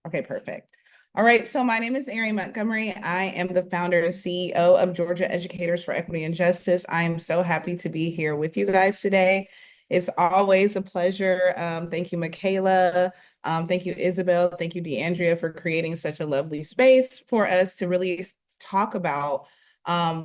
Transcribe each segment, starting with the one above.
Okay, perfect. All right, so my name is Aireane Montgomery. I am the founder and CEO of Georgia Educators for Equity and Justice. I am so happy to be here with you guys today. It's always a pleasure. Thank you, Michaela. Thank you, Isabel. Thank you, DeAndrea, for creating such a lovely space for us to really talk about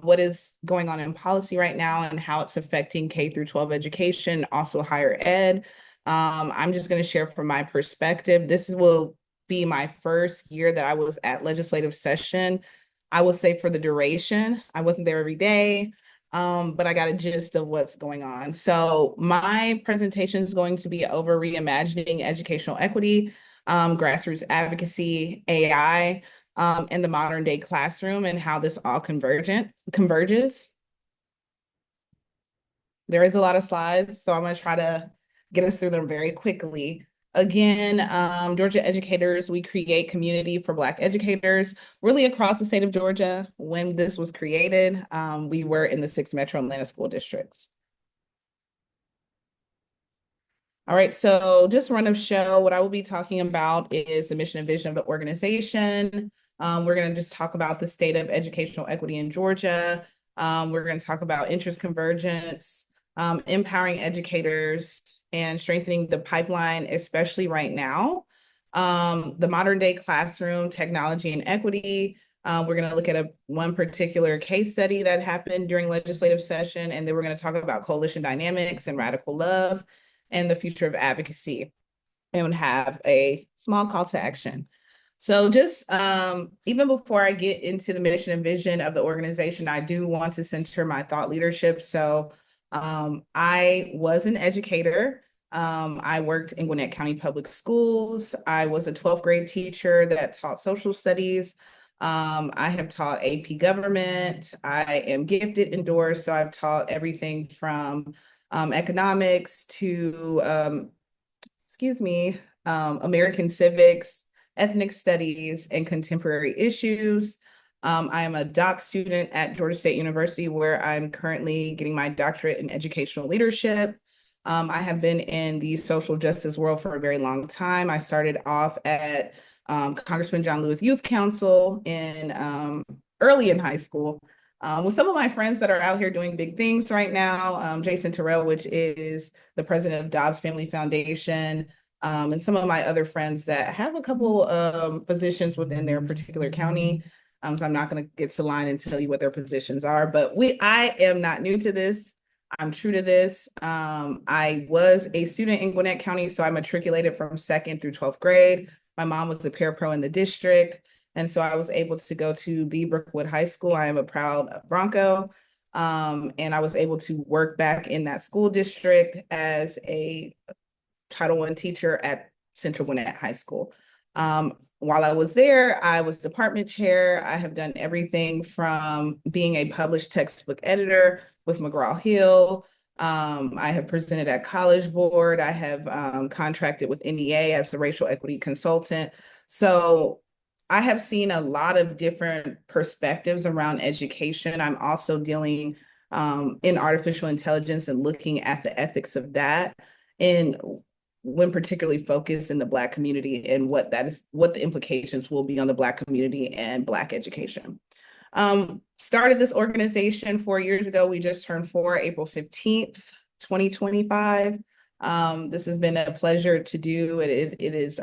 what is going on in policy right now and how it's affecting K through 12 education, also higher ed. I'm just going to share from my perspective. This will be my first year that I was at legislative session. I would say for the duration, I wasn't there every day, but I got a gist of what's going on. So my presentation is going to be over reimagining educational equity, grassroots advocacy, AI, and the modern day classroom and how this all converges. There is a lot of slides, so I'm going to try to get us through them very quickly. Again, Georgia Educators, we create community for Black educators really across the state of Georgia. When this was created, we were in the 6 Metro Atlanta school districts. All right, so just run of show, what I will be talking about is the mission and vision of the organization. We're going to just talk about the state of educational equity in Georgia. We're going to talk about interest convergence, empowering educators, and strengthening the pipeline, especially right now. The modern day classroom, technology, and equity. We're going to look at one particular case study that happened during legislative session, and then we're going to talk about coalition dynamics and radical love and the future of advocacy, and have a small call to action. So just even before I get into the mission and vision of the organization, I do want to center my thought leadership. So I was an educator. I worked in Gwinnett County Public Schools. I was a 12th grade teacher that taught social studies. I have taught AP government. I am gifted indoors, so I've taught everything from economics to, American civics, ethnic studies, and contemporary issues. I am a doc student at Georgia State University, where I'm currently getting my doctorate in educational leadership. I have been in the social justice world for a very long time. I started off at Congressman John Lewis Youth Council in early in high school with some of my friends that are out here doing big things right now. Jason Terrell, which is the president of Dobbs Family Foundation, and some of my other friends that have a couple positions within their particular county. So I'm not going to get to line and tell you what their positions are, but I am not new to this. I'm true to this. I was a student in Gwinnett County, so I matriculated from 2nd through 12th grade. My mom was a parapro in the district. And so I was able to go to the Brookwood High School. I am a proud Bronco. And I was able to work back in that school district as a Title I teacher at Central Gwinnett High School. While I was there, I was department chair. I have done everything from being a published textbook editor with McGraw-Hill. I have presented at College Board. I have contracted with NEA as the racial equity consultant. So I have seen a lot of different perspectives around education. I'm also dealing in artificial intelligence and looking at the ethics of that, and when particularly focused in the Black community and what the implications will be on the Black community and Black education. Started this organization 4 years ago. We just turned 4, April 15th, 2025. This has been a pleasure to do. It is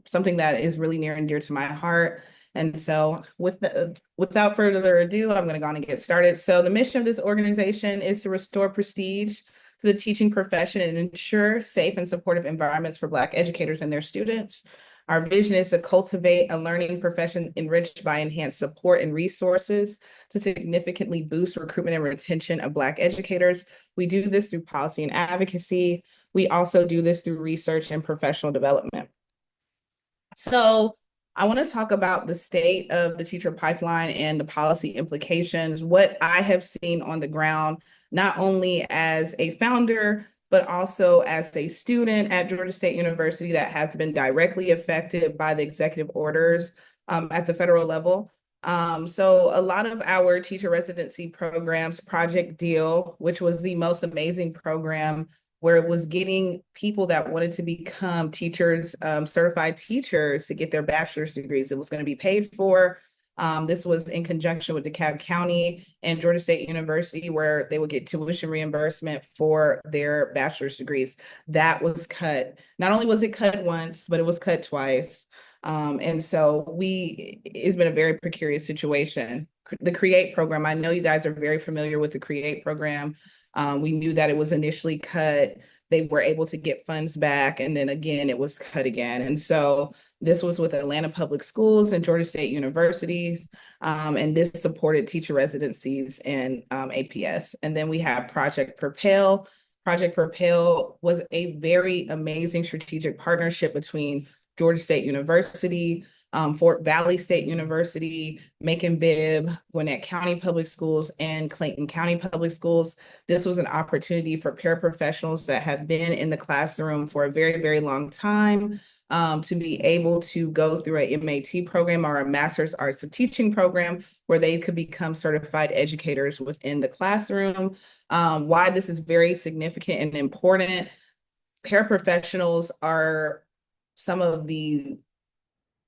something that is really near and dear to my heart. And so without further ado, I'm going to go on and get started. So the mission of this organization is to restore prestige to the teaching profession and ensure safe and supportive environments for Black educators and their students. Our vision is to cultivate a learning profession enriched by enhanced support and resources to significantly boost recruitment and retention of Black educators. We do this through policy and advocacy. We also do this through research and professional development. So I want to talk about the state of the teacher pipeline and the policy implications, what I have seen on the ground, not only as a founder, but also as a student at Georgia State University that has been directly affected by the executive orders at the federal level. So a lot of our teacher residency programs, Project Deal, which was the most amazing program where it was getting people that wanted to become teachers, certified teachers, to get their bachelor's degrees. It was going to be paid for. This was in conjunction with DeKalb County and Georgia State University, where they would get tuition reimbursement for their bachelor's degrees. That was cut. Not only was it cut once, but it was cut twice. And so it's been a very precarious situation. The CREATE program, I know you guys are very familiar with the CREATE program. We knew that it was initially cut. They were able to get funds back, and then again, it was cut again. And so this was with Atlanta Public Schools and Georgia State Universities, and this supported teacher residencies and APS. And then we have Project Propel. Project Propel was a very amazing strategic partnership between Georgia State University, Fort Valley State University, Macon-Bibb, Gwinnett County Public Schools, and Clayton County Public Schools. This was an opportunity for paraprofessionals that have been in the classroom for a very, very long time to be able to go through a MAT program or a Master's Arts of Teaching program where they could become certified educators within the classroom. Why this is very significant and important: paraprofessionals are some of the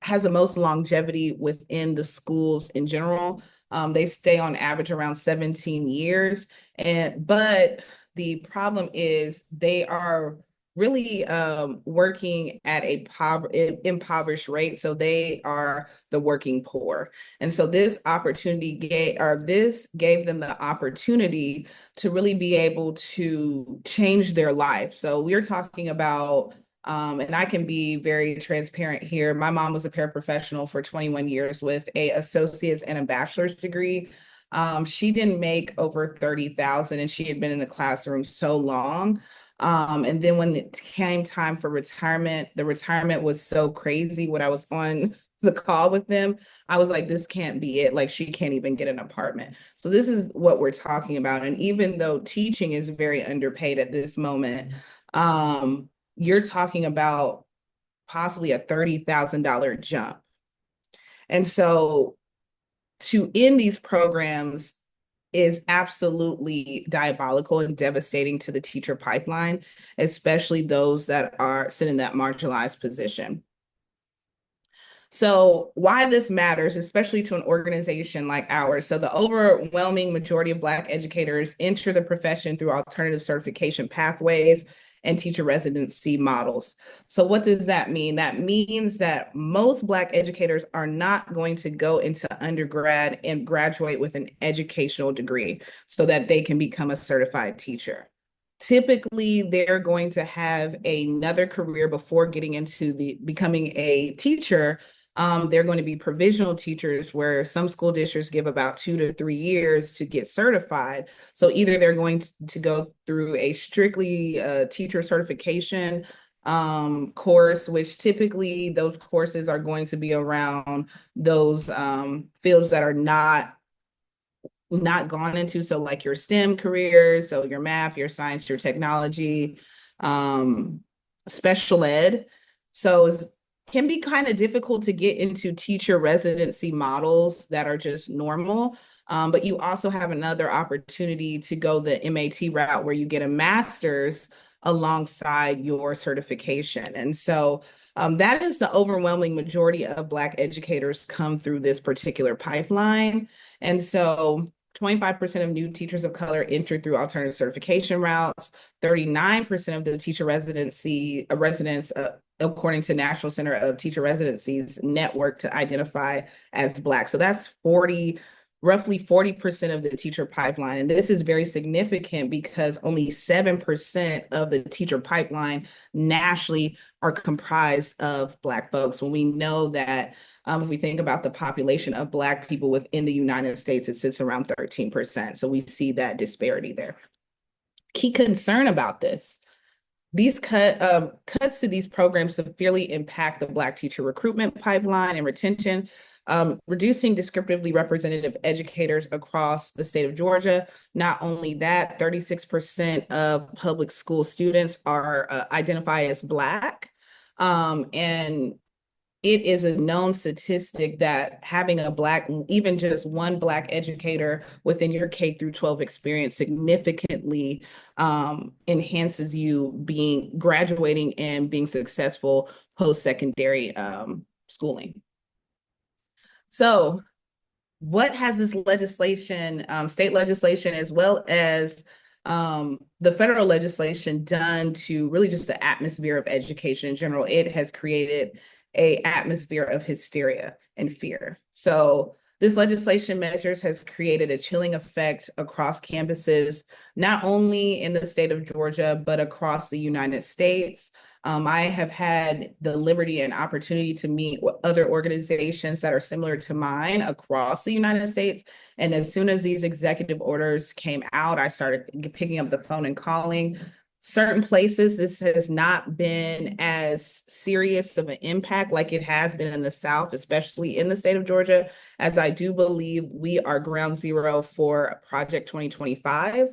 has the most longevity within the schools in general. They stay on average around 17 years. But the problem is they are really working at a impoverished rate. So they are the working poor. And so this gave them the opportunity to really be able to change their life. So we're talking about and I can be very transparent here. My mom was a paraprofessional for 21 years with an associate's and a bachelor's degree. She didn't make over 30,000, and she had been in the classroom so long. And then when it came time for retirement, the retirement was so crazy. When I was on the call with them, I was like, this can't be it. Like, she can't even get an apartment. So this is what we're talking about. And even though teaching is very underpaid at this moment, you're talking about possibly a $30,000 jump. And so to end these programs is absolutely diabolical and devastating to the teacher pipeline, especially those that are sitting in that marginalized position. So why this matters, especially to an organization like ours. So the overwhelming majority of Black educators enter the profession through alternative certification pathways and teacher residency models. So what does that mean? That means that most Black educators are not going to go into undergrad and graduate with an educational degree so that they can become a certified teacher. Typically, they're going to have another career before getting into becoming a teacher. They're going to be provisional teachers, where some school districts give about 2 to 3 years to get certified. So either they're going to go through a strictly teacher certification course, which typically those courses are going to be around those fields that are not gone into. So like your STEM careers, so your math, your science, your technology, special ed. So it can be kind of difficult to get into teacher residency models that are just normal. But you also have another opportunity to go the MAT route, where you get a master's alongside your certification. And so that is the overwhelming majority of Black educators come through this particular pipeline. And so 25% of new teachers of color enter through alternative certification routes. 39% of the teacher residency residents, according to National Center of Teacher Residencies network, to identify as Black. So that's roughly 40% of the teacher pipeline. And this is very significant because only 7% of the teacher pipeline nationally are comprised of Black folks. When we know that if we think about the population of Black people within the United States, it sits around 13%. So we see that disparity there. Key concern about this: these cuts to these programs severely impact the Black teacher recruitment pipeline and retention, reducing descriptively representative educators across the state of Georgia. Not only that, 36% of public school students are identify as Black, and it is a known statistic that having a Black, even just one Black educator within your K through 12 experience significantly enhances you being graduating and being successful post-secondary schooling. So what has this legislation, state legislation, as well as the federal legislation done to really just the atmosphere of education in general? It has created a atmosphere of hysteria and fear. So this legislation measures has created a chilling effect across campuses, not only in the state of Georgia, but across the United States. I have had the liberty and opportunity to meet with other organizations that are similar to mine across the United States. And as soon as these executive orders came out, I started picking up the phone and calling. Certain places, this has not been as serious of an impact like it has been in the South, especially in the state of Georgia, as I do believe we are ground zero for Project 2025.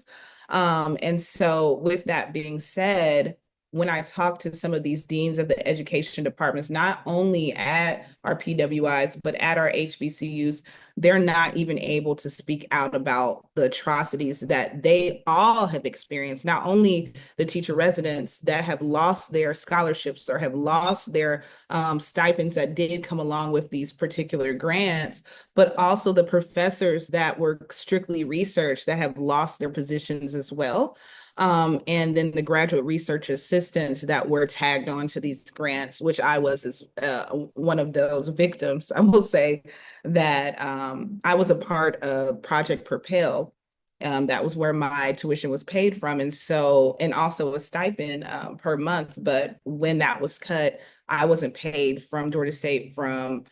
And so, with that being said, when I talk to some of these deans of the education departments, not only at our PWIs, but at our HBCUs, they're not even able to speak out about the atrocities that they all have experienced. Not only the teacher residents that have lost their scholarships or have lost their stipends that did come along with these particular grants, but also the professors that were strictly research that have lost their positions as well. And then the graduate research assistants that were tagged onto these grants, which I was as one of those victims. I will say that I was a part of Project Propel. That was where my tuition was paid from. And so, and also a stipend per month. But when that was cut, I wasn't paid from Georgia State from,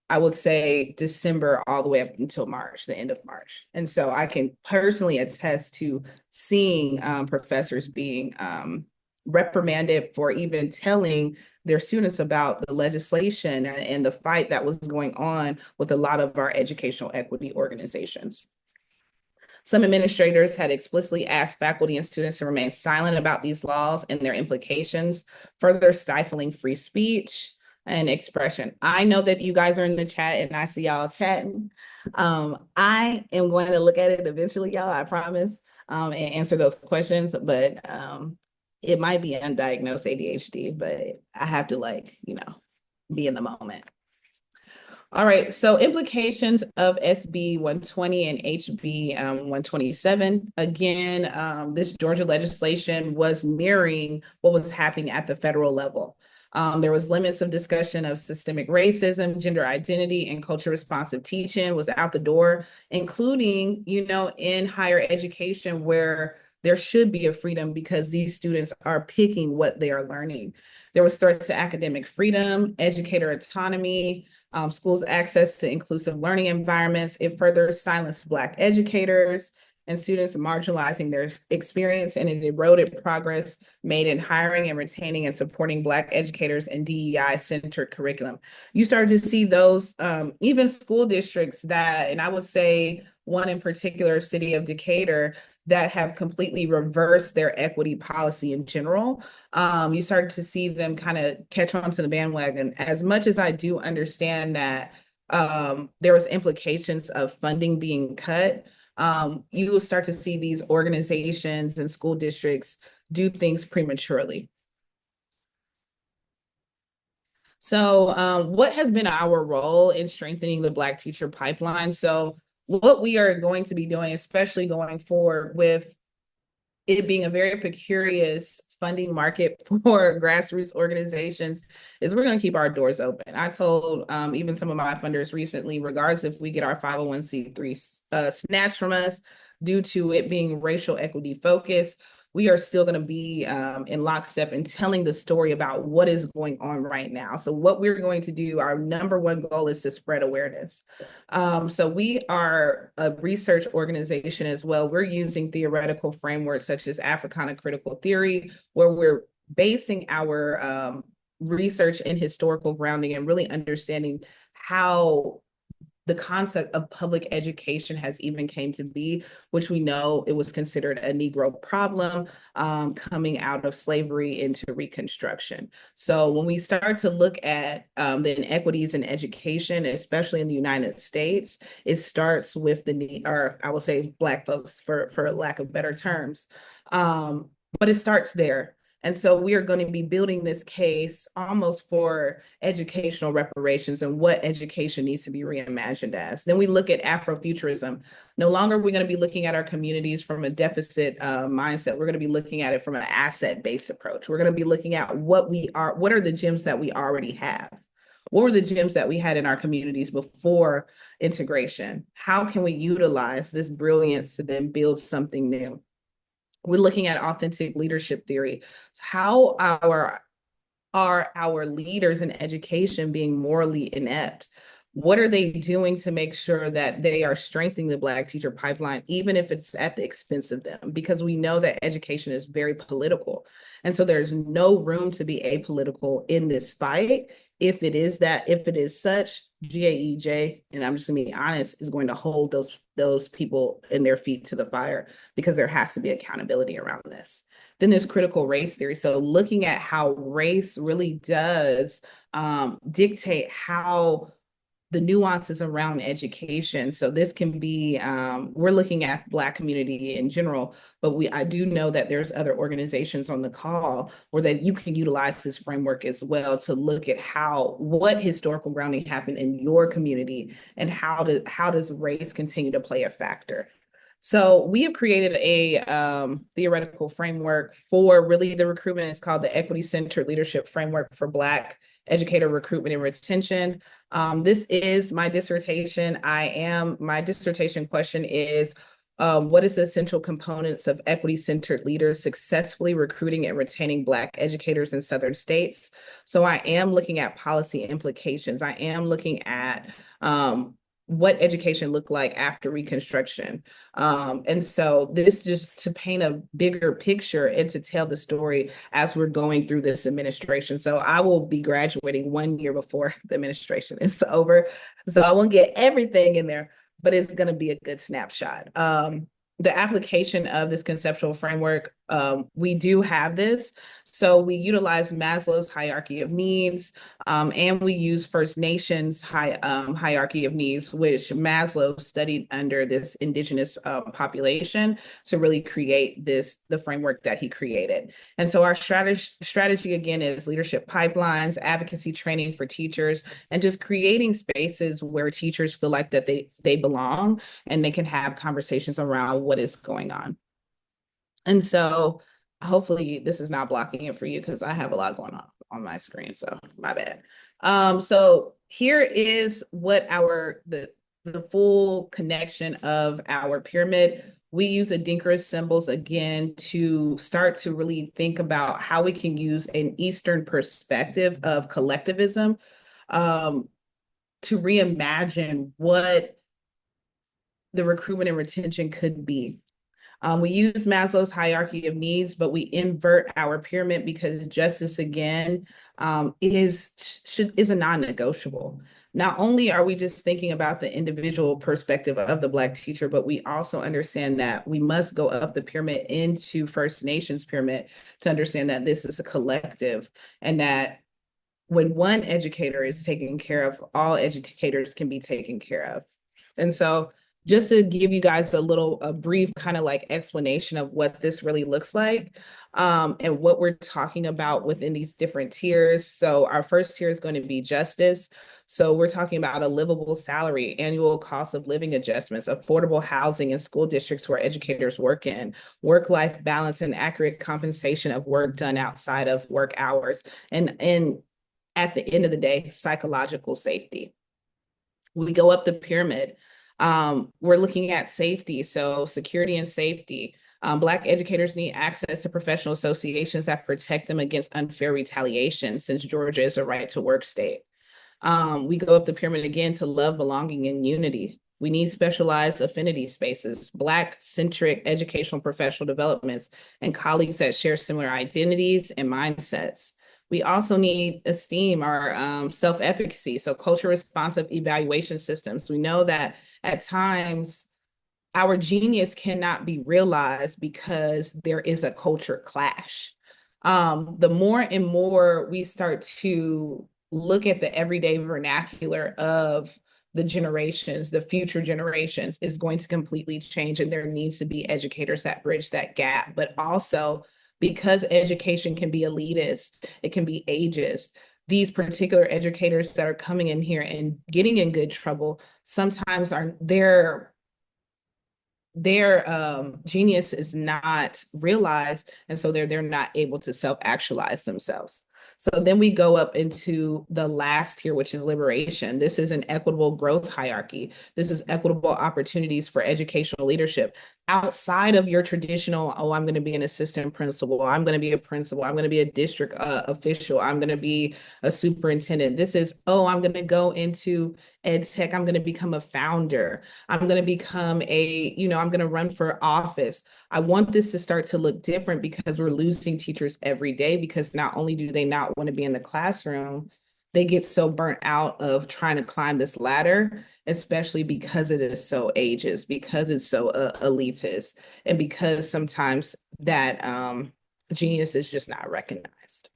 I would say, December all the way up until March, the end of March. And so I can personally attest to seeing professors being reprimanded for even telling their students about the legislation and the fight that was going on with a lot of our educational equity organizations. Some administrators had explicitly asked faculty and students to remain silent about these laws and their implications, further stifling free speech and expression. I know that you guys are in the chat and I see y'all chatting. I am going to look at it eventually, y'all, I promise, and answer those questions, but it might be undiagnosed ADHD, but I have to be in the moment. All right, so implications of SB 120 and HB 127. Again, this Georgia legislation was mirroring what was happening at the federal level. There was limits of discussion of systemic racism, gender identity, and culture responsive teaching was out the door, including, in higher education where there should be a freedom because these students are picking what they are learning. There was threats to academic freedom, educator autonomy, schools' access to inclusive learning environments. It further silenced Black educators and students, marginalizing their experience, and it eroded progress made in hiring and retaining and supporting Black educators and DEI-centered curriculum. You started to see those, even school districts that, and I would say one in particular, City of Decatur, that have completely reversed their equity policy in general. You started to see them kind of catch on to the bandwagon. As much as I do understand that there was implications of funding being cut, you will start to see these organizations and school districts do things prematurely. So what has been our role in strengthening the Black teacher pipeline? So what we are going to be doing, especially going forward with it being a very precarious funding market for grassroots organizations, is we're going to keep our doors open. I told even some of my funders recently, regardless if we get our 501c3 snatched from us due to it being racial equity focused, we are still going to be in lockstep and telling the story about what is going on right now. So what we're going to do, our number one goal is to spread awareness. So we are a research organization as well. We're using theoretical frameworks such as Africana critical theory, where we're basing our research in historical grounding and really understanding how the concept of public education has even came to be, which we know it was considered a Negro problem coming out of slavery into Reconstruction. So when we start to look at the inequities in education, especially in the United States, it starts with the need, or I will say Black folks for lack of better terms. But it starts there. And so we are going to be building this case almost for educational reparations and what education needs to be reimagined as. Then we look at Afrofuturism. No longer are we going to be looking at our communities from a deficit mindset. We're going to be looking at it from an asset-based approach. We're going to be looking at what are the gems that we already have? What were the gems that we had in our communities before integration? How can we utilize this brilliance to then build something new? We're looking at authentic leadership theory. How are our leaders in education being morally inept? What are they doing to make sure that they are strengthening the Black teacher pipeline, even if it's at the expense of them? Because we know that education is very political. And so there's no room to be apolitical in this fight. If it is such, GAEJ, and I'm just gonna be honest, is going to hold those people in their feet to the fire, because there has to be accountability around this. Then there's critical race theory. So looking at how race really does dictate how the nuances around education. So this can be, we're looking at Black community in general, but I do know that there's other organizations on the call where that you can utilize this framework as well to look at what historical grounding happened in your community, and how does race continue to play a factor. So we have created a theoretical framework for really the recruitment. It's called the Equity-Centered Leadership Framework for Black Educator Recruitment and Retention. This is my dissertation. My dissertation question is, what is the essential components of equity-centered leaders successfully recruiting and retaining Black educators in Southern states? So I am looking at policy implications. I am looking at what education looked like after Reconstruction. And so this just to paint a bigger picture and to tell the story as we're going through this administration. So I will be graduating 1 year before the administration is over. So I won't get everything in there, but it's going to be a good snapshot. The application of this conceptual framework, we do have this. So we utilize Maslow's hierarchy of needs, and we use First Nations hierarchy of needs, which Maslow studied under this indigenous population to really create the framework that he created. And so our strategy again is leadership pipelines, advocacy training for teachers, and just creating spaces where teachers feel like that they belong and they can have conversations around what is going on. And so hopefully this is not blocking it for you, because I have a lot going on my screen, so my bad. So here is what the full connection of our pyramid. We use Adinkra symbols again to start to really think about how we can use an Eastern perspective of collectivism to reimagine what the recruitment and retention could be. We use Maslow's hierarchy of needs, but we invert our pyramid because justice, again, is a non-negotiable. Not only are we just thinking about the individual perspective of the Black teacher, but we also understand that we must go up the pyramid into First Nations pyramid to understand that this is a collective, and that when one educator is taken care of, all educators can be taken care of. And so just to give you guys a brief kind of like explanation of what this really looks like, and what we're talking about within these different tiers. So our first tier is going to be justice. So we're talking about a livable salary, annual cost of living adjustments, affordable housing in school districts where educators work in, work-life balance and accurate compensation of work done outside of work hours, and at the end of the day, psychological safety. We go up the pyramid. We're looking at safety, so security and safety. Black educators need access to professional associations that protect them against unfair retaliation, since Georgia is a right to work state. We go up the pyramid again to love, belonging, and unity. We need specialized affinity spaces, Black-centric educational professional developments, and colleagues that share similar identities and mindsets. We also need esteem or self-efficacy, so culture responsive evaluation systems. We know that at times our genius cannot be realized because there is a culture clash. The more and more we start to look at the everyday vernacular of the generations, the future generations, is going to completely change, and there needs to be educators that bridge that gap. But also, because education can be elitist, it can be ageist. These particular educators that are coming in here and getting in good trouble sometimes are their genius is not realized, and so they're not able to self-actualize themselves. So then we go up into the last tier, which is liberation. This is an equitable growth hierarchy. This is equitable opportunities for educational leadership outside of your traditional, oh, I'm going to be an assistant principal, I'm going to be a principal, I'm going to be a district official, I'm going to be a superintendent. This is, oh, I'm going to go into ed tech, I'm going to become a founder, I'm going to become I'm going to run for office. I want this to start to look different because we're losing teachers every day, because not only do they not want to be in the classroom, they get so burnt out of trying to climb this ladder, especially because it is so ageist, because it's so elitist, and because sometimes that genius is just not recognized.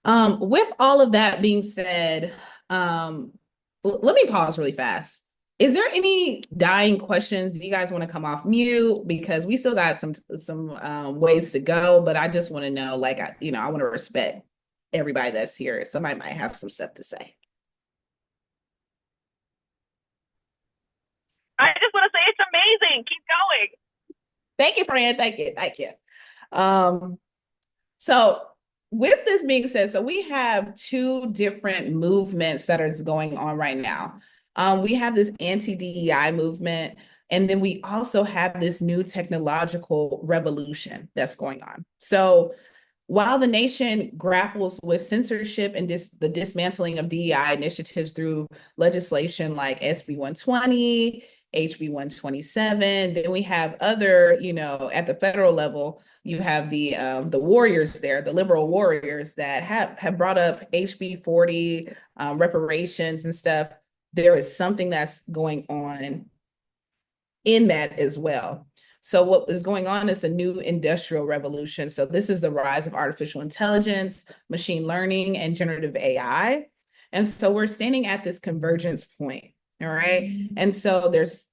With all of that being said, let me pause really fast. Is there any dying questions? You guys want to come off mute, because we still got some ways to go, but I just want to know, like, I want to respect everybody that's here. Somebody might have some stuff to say. I just want to say it's amazing. Keep going. Thank you, Fran. Thank you. Thank you. Um, So with this being said, so we have two different movements that is going on right now. We have this anti-DEI movement, and then we also have this new technological revolution that's going on. So while the nation grapples with censorship and the dismantling of DEI initiatives through legislation like SB 120, HB 127, then we have other, at the federal level, you have the warriors there, the liberal warriors that have brought up HB 40, reparations and stuff. There is something that's going on in that as well. So what is going on is a new industrial revolution. So this is the rise of artificial intelligence, machine learning, and generative AI. And so we're standing at this convergence point. All right. And so there's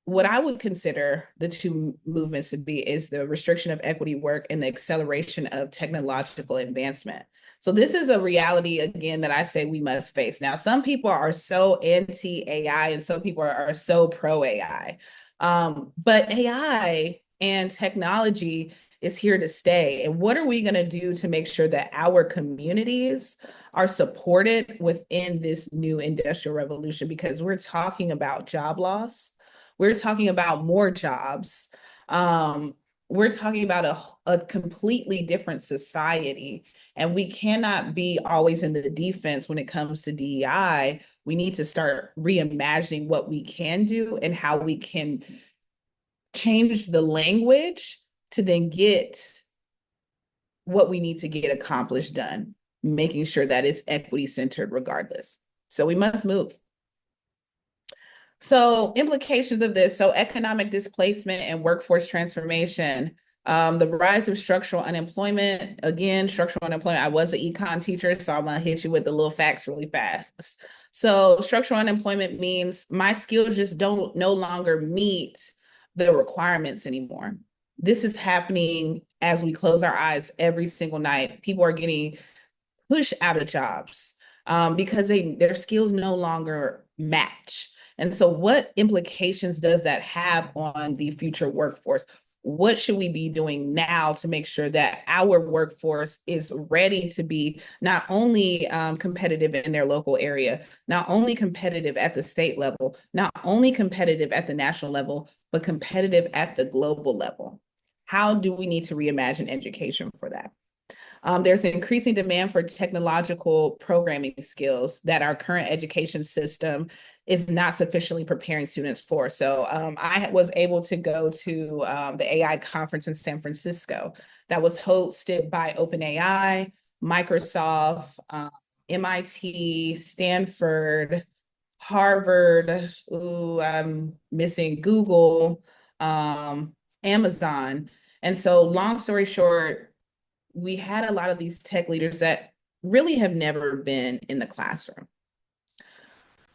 what I would consider the two movements to be is the restriction of equity work and the acceleration of technological advancement. So this is a reality, again, that I say we must face. Now, some people are so anti-AI and some people are so pro-AI. But AI and technology is here to stay. And what are we going to do to make sure that our communities are supported within this new industrial revolution? Because we're talking about job loss. We're talking about more jobs. We're talking about a completely different society. And we cannot be always in the defense when it comes to DEI. We need to start reimagining what we can do and how we can change the language to then get what we need to get accomplished done, making sure that it's equity centered regardless. So we must move. So implications of this, so economic displacement and workforce transformation, the rise of structural unemployment. Again, structural unemployment, I was an econ teacher, so I'm gonna hit you with the little facts really fast. So structural unemployment means my skills just don't no longer meet the requirements anymore. This is happening as we close our eyes every single night. People are getting pushed out of jobs because their skills no longer match. And so what implications does that have on the future workforce? What should we be doing now to make sure that our workforce is ready to be not only competitive in their local area, not only competitive at the state level, not only competitive at the national level, but competitive at the global level? How do we need to reimagine education for that? There's an increasing demand for technological programming skills that our current education system is not sufficiently preparing students for. So I was able to go to the AI conference in San Francisco that was hosted by OpenAI, Microsoft, MIT, Stanford, Harvard, ooh, I'm missing Google, Amazon. And so, long story short, we had a lot of these tech leaders that really have never been in the classroom.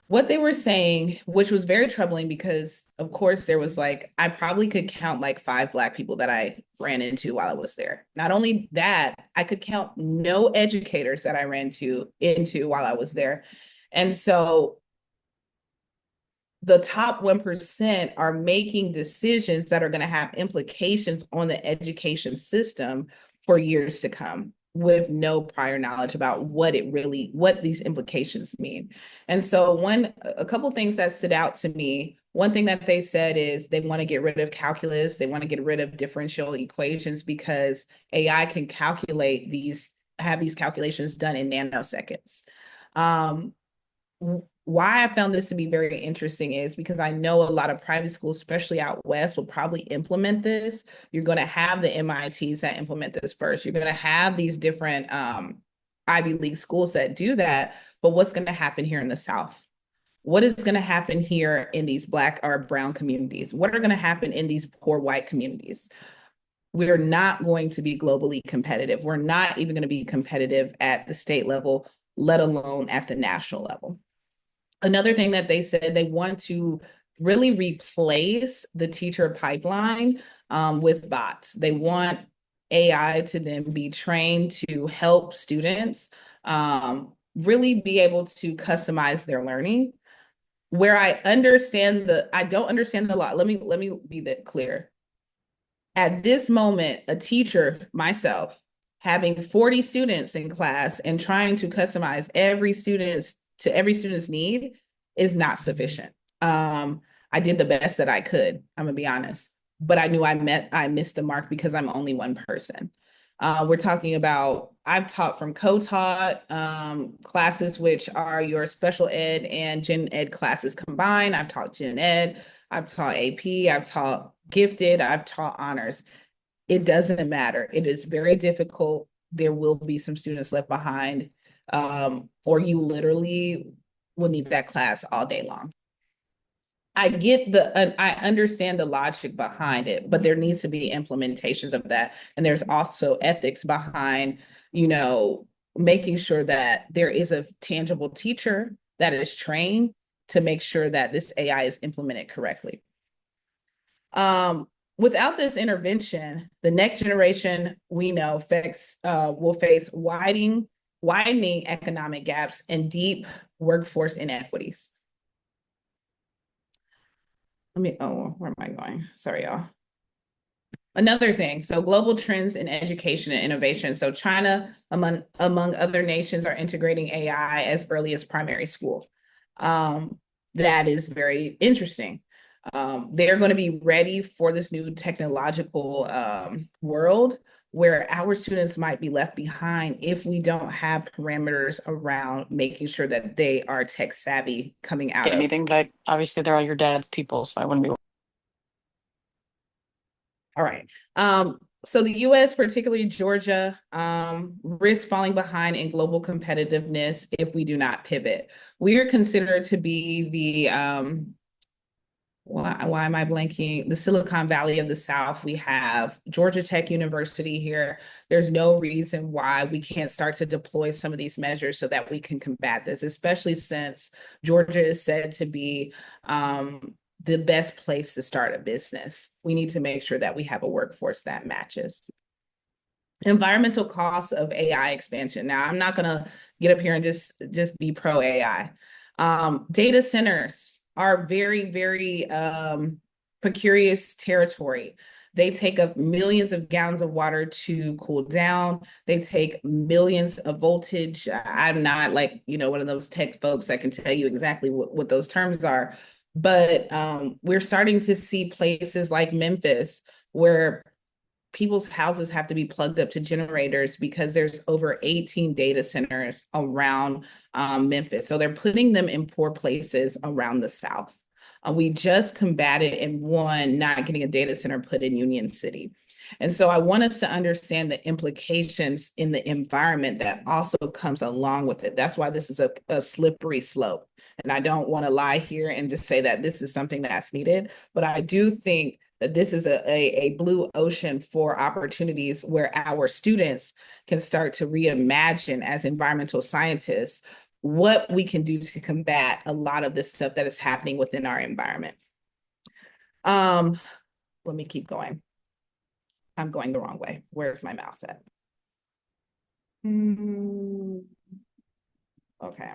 What they were saying, which was very troubling because, of course, there was like, I probably could count like 5 Black people that I ran into while I was there. Not only that, I could count no educators that I ran into while I was there. And so the top 1% are making decisions that are going to have implications on the education system for years to come with no prior knowledge about what these implications mean. And so a couple things that stood out to me, one thing that they said is they want to get rid of calculus, they want to get rid of differential equations because AI can have these calculations done in nanoseconds. Why I found this to be very interesting is because I know a lot of private schools, especially out west, will probably implement this. You're going to have the MITs that implement this first. You're going to have these different Ivy League schools that do that. But what's going to happen here in the South? What is going to happen here in these Black or brown communities? What are going to happen in these poor white communities? We're not going to be globally competitive. We're not even going to be competitive at the state level, let alone at the national level. Another thing that they said, they want to really replace the teacher pipeline with bots. They want AI to then be trained to help students really be able to customize their learning. Where I don't understand a lot. Let me be that clear. At this moment, a teacher, myself, having 40 students in class and trying to customize every student's need is not sufficient. I did the best that I could, I'm gonna be honest, but I knew I missed the mark because I'm only one person. We're talking about, I've taught from co-taught classes, which are your special ed and gen ed classes combined. I've taught gen ed, I've taught AP, I've taught gifted, I've taught honors. It doesn't matter. It is very difficult. There will be some students left behind, or you literally will need that class all day long. I understand the logic behind it, but there needs to be implementations of that. And there's also ethics behind, making sure that there is a tangible teacher that is trained to make sure that this AI is implemented correctly. Without this intervention, the next generation we know will face widening economic gaps and deep workforce inequities. Where am I going? Sorry, y'all. Another thing, so global trends in education and innovation. So China, among other nations, are integrating AI as early as primary school. That is very interesting. They're going to be ready for this new technological world where our students might be left behind if we don't have parameters around making sure that they are tech savvy coming out of anything, but obviously they're all your dad's people, so I wouldn't be. All right. So the US, particularly Georgia, risks falling behind in global competitiveness if we do not pivot. We are considered to be the why am I blanking? The Silicon Valley of the South. We have Georgia Tech University here. There's no reason why we can't start to deploy some of these measures so that we can combat this, especially since Georgia is said to be the best place to start a business. We need to make sure that we have a workforce that matches. Environmental costs of AI expansion. Now, I'm not going to get up here and just be pro AI. Data centers are very, very precarious territory. They take up millions of gallons of water to cool down. They take millions of voltage. I'm not like, one of those tech folks that can tell you exactly what those terms are. But we're starting to see places like Memphis where people's houses have to be plugged up to generators because there's over 18 data centers around Memphis. So they're putting them in poor places around the South. We just combated and won not getting a data center put in Union City. And so I want us to understand the implications in the environment that also comes along with it. That's why this is a slippery slope. And I don't want to lie here and just say that this is something that's needed, but I do think that this is a blue ocean for opportunities where our students can start to reimagine as environmental scientists what we can do to combat a lot of this stuff that is happening within our environment. Let me keep going. I'm going the wrong way. Where's my mouse at? Okay.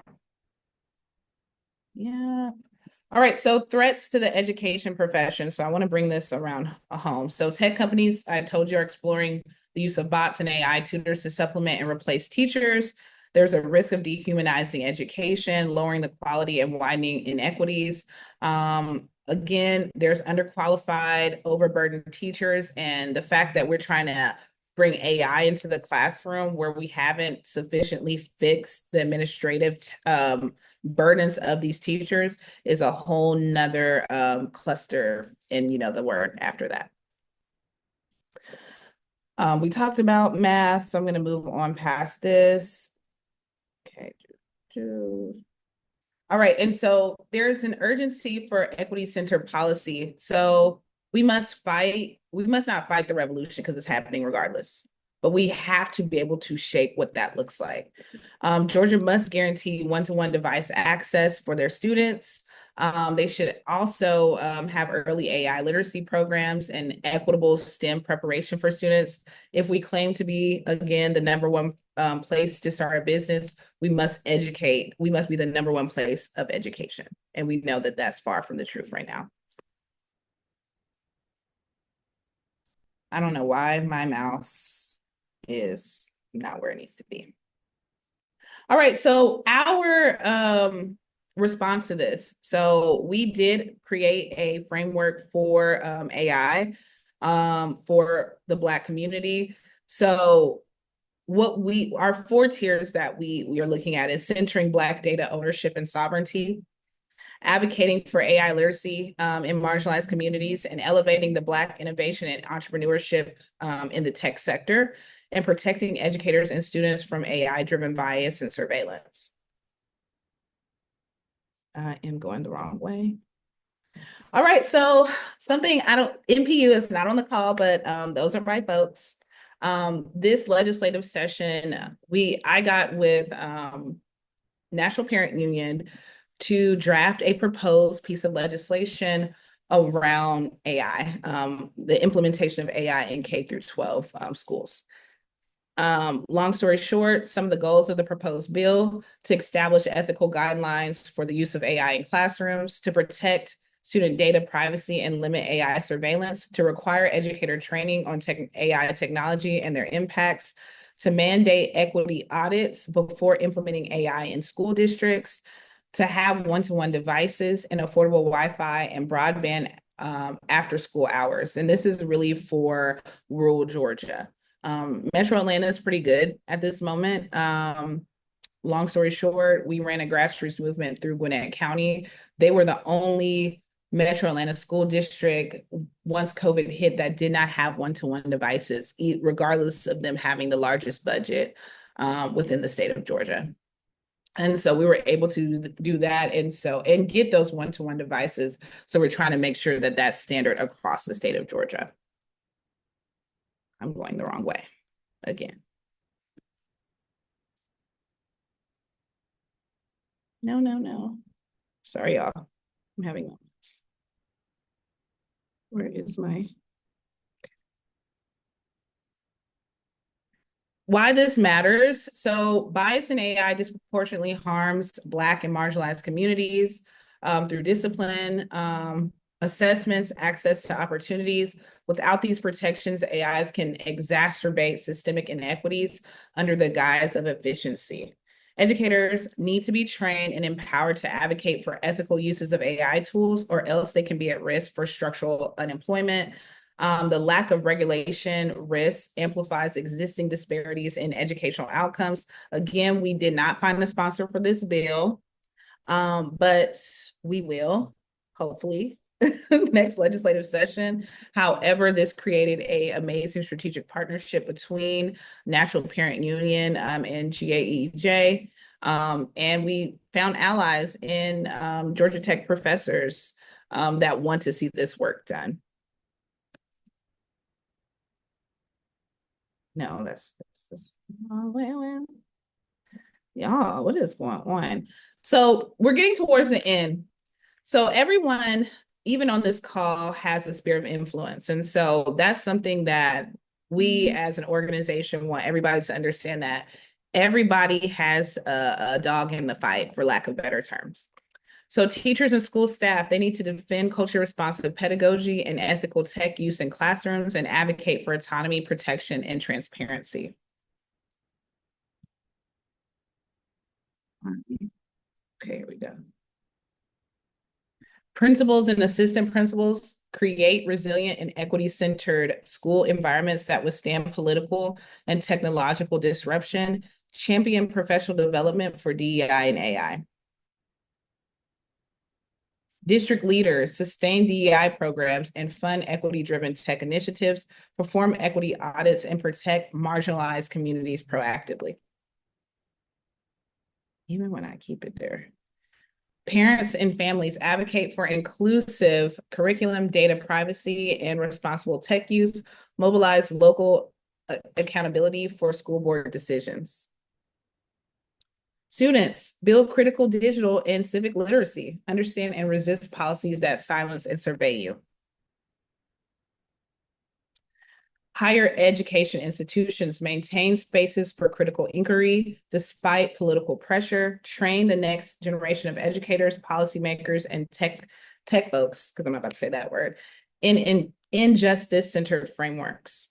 Yeah. All right, so threats to the education profession. So I want to bring this around home. So tech companies, I told you, are exploring the use of bots and AI tutors to supplement and replace teachers. There's a risk of dehumanizing education, lowering the quality and widening inequities. Again, there's underqualified, overburdened teachers, and the fact that we're trying to bring AI into the classroom where we haven't sufficiently fixed the administrative burdens of these teachers is a whole nother cluster, and you know the word after that. We talked about math, so I'm going to move on past this. Okay. All right, and so there's an urgency for equity-centered policy. So we must not fight the revolution because it's happening regardless, but we have to be able to shape what that looks like. Georgia must guarantee one-to-one device access for their students. They should also have early AI literacy programs and equitable STEM preparation for students. If we claim to be, again, the number one place to start a business, we must educate. We must be the number one place of education. And we know that that's far from the truth right now. I don't know why my mouse is not where it needs to be. All right, so our response to this. So we did create a framework for AI for the Black community. So our 4 tiers that we are looking at is centering Black data ownership and sovereignty, advocating for AI literacy in marginalized communities, and elevating the Black innovation and entrepreneurship in the tech sector, and protecting educators and students from AI-driven bias and surveillance. I am going the wrong way. All right, so NPU is not on the call, but those are my folks. This legislative session, I got with National Parent Union to draft a proposed piece of legislation around AI, the implementation of AI in K through 12 schools. Long story short, some of the goals of the proposed bill: to establish ethical guidelines for the use of AI in classrooms, to protect student data privacy and limit AI surveillance, to require educator training on AI technology and their impacts, to mandate equity audits before implementing AI in school districts, to have one-to-one devices and affordable Wi-Fi and broadband after school hours. And this is really for rural Georgia. Metro Atlanta is pretty good at this moment. Long story short, we ran a grassroots movement through Gwinnett County. They were the only Metro Atlanta school district, once COVID hit, that did not have one-to-one devices, regardless of them having the largest budget within the state of Georgia. And so we were able to do that and get those one-to-one devices. So we're trying to make sure that that's standard across the state of Georgia. I'm going the wrong way again. No. Sorry, y'all. I'm having moments. Where is my... Why this matters. So bias in AI disproportionately harms Black and marginalized communities through discipline, assessments, access to opportunities. Without these protections, AIs can exacerbate systemic inequities under the guise of efficiency. Educators need to be trained and empowered to advocate for ethical uses of AI tools, or else they can be at risk for structural unemployment. The lack of regulation risk amplifies existing disparities in educational outcomes. Again, we did not find a sponsor for this bill, but we will, hopefully, next legislative session. However, this created an amazing strategic partnership between National Parent Union and GAEEJ. And we found allies in Georgia Tech professors that want to see this work done. No, that's oh, well. Y'all, what is going on? So we're getting towards the end. So everyone, even on this call, has a sphere of influence. And so that's something that we as an organization want everybody to understand, that everybody has a dog in the fight, for lack of better terms. So teachers and school staff, they need to defend culture responsive pedagogy and ethical tech use in classrooms and advocate for autonomy, protection, and transparency. Okay, here we go. Principals and assistant principals create resilient and equity-centered school environments that withstand political and technological disruption, champion professional development for DEI and AI. District leaders sustain DEI programs and fund equity-driven tech initiatives, perform equity audits, and protect marginalized communities proactively. Even when I keep it there. Parents and families advocate for inclusive curriculum, data privacy, and responsible tech use, mobilize local accountability for school board decisions. Students, build critical digital and civic literacy, understand and resist policies that silence and survey you. Higher education institutions maintain spaces for critical inquiry despite political pressure, train the next generation of educators, policymakers, and tech folks, because I'm not about to say that word, in injustice-centered frameworks.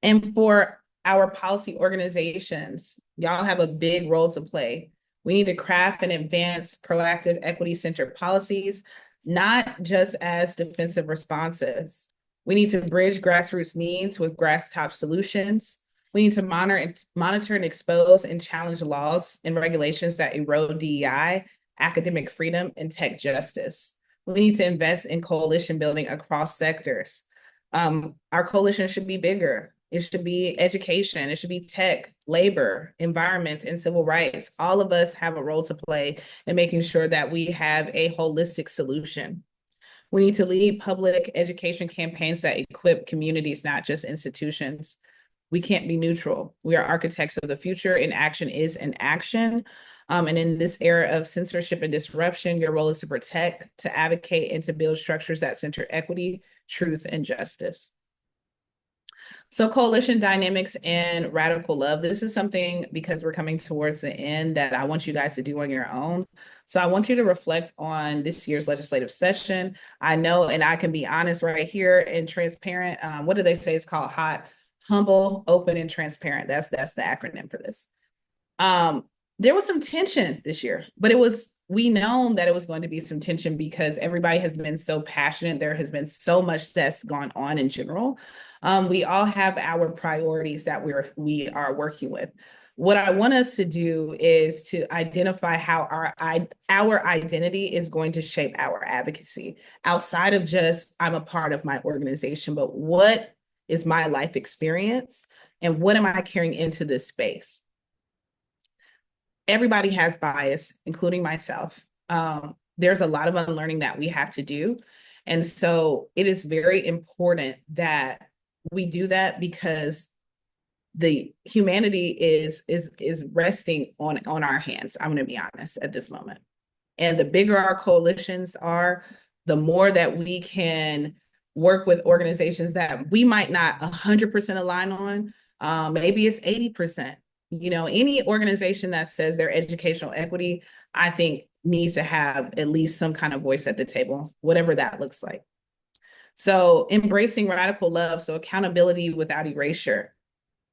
And for our policy organizations, y'all have a big role to play. We need to craft and advance proactive equity-centered policies, not just as defensive responses. We need to bridge grassroots needs with grass-top solutions. We need to monitor and expose and challenge laws and regulations that erode DEI, academic freedom, and tech justice. We need to invest in coalition building across sectors. Our coalition should be bigger. It should be education. It should be tech, labor, environment, and civil rights. All of us have a role to play in making sure that we have a holistic solution. We need to lead public education campaigns that equip communities, not just institutions. We can't be neutral. We are architects of the future, and action is an action. And in this era of censorship and disruption, your role is to protect, to advocate, and to build structures that center equity, truth, and justice. So coalition dynamics and radical love. This is something, because we're coming towards the end, that I want you guys to do on your own. So I want you to reflect on this year's legislative session. I know, and I can be honest right here and transparent. What do they say? It's called HOT, humble, open, and transparent. That's the acronym for this. There was some tension this year, but we know that it was going to be some tension because everybody has been so passionate. There has been so much that's gone on in general. We all have our priorities that we are working with. What I want us to do is to identify how our identity is going to shape our advocacy outside of just I'm a part of my organization, but what is my life experience and what am I carrying into this space? Everybody has bias, including myself. There's a lot of unlearning that we have to do. And so it is very important that we do that, because the humanity is resting on our hands. I'm going to be honest at this moment. And the bigger our coalitions are, the more that we can work with organizations that we might not 100% align on. Maybe it's 80%. Any organization that says they're educational equity, I think needs to have at least some kind of voice at the table, whatever that looks like. So embracing radical love, so accountability without erasure.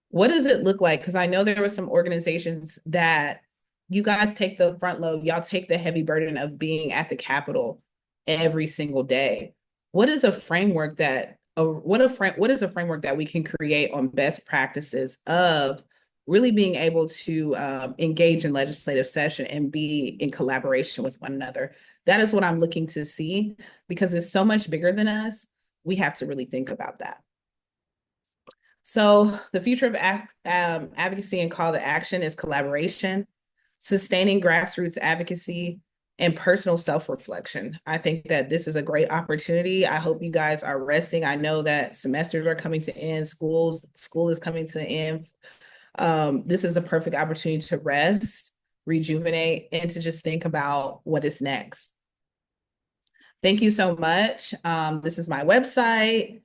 What does it look like? Because I know there were some organizations that you guys take the front load, y'all take the heavy burden of being at the Capitol. every single day. What is a framework that what is a framework that we can create on best practices of really being able to engage in legislative session and be in collaboration with one another? That is what I'm looking to see, because it's so much bigger than us. We have to really think about that. So the future of advocacy and call to action is collaboration, sustaining grassroots advocacy, and personal self-reflection. I think that this is a great opportunity. I hope you guys are resting. I know that semesters are coming to end, school is coming to end. This is a perfect opportunity to rest, rejuvenate, and to just think about what is next. Thank you so much. This is my website.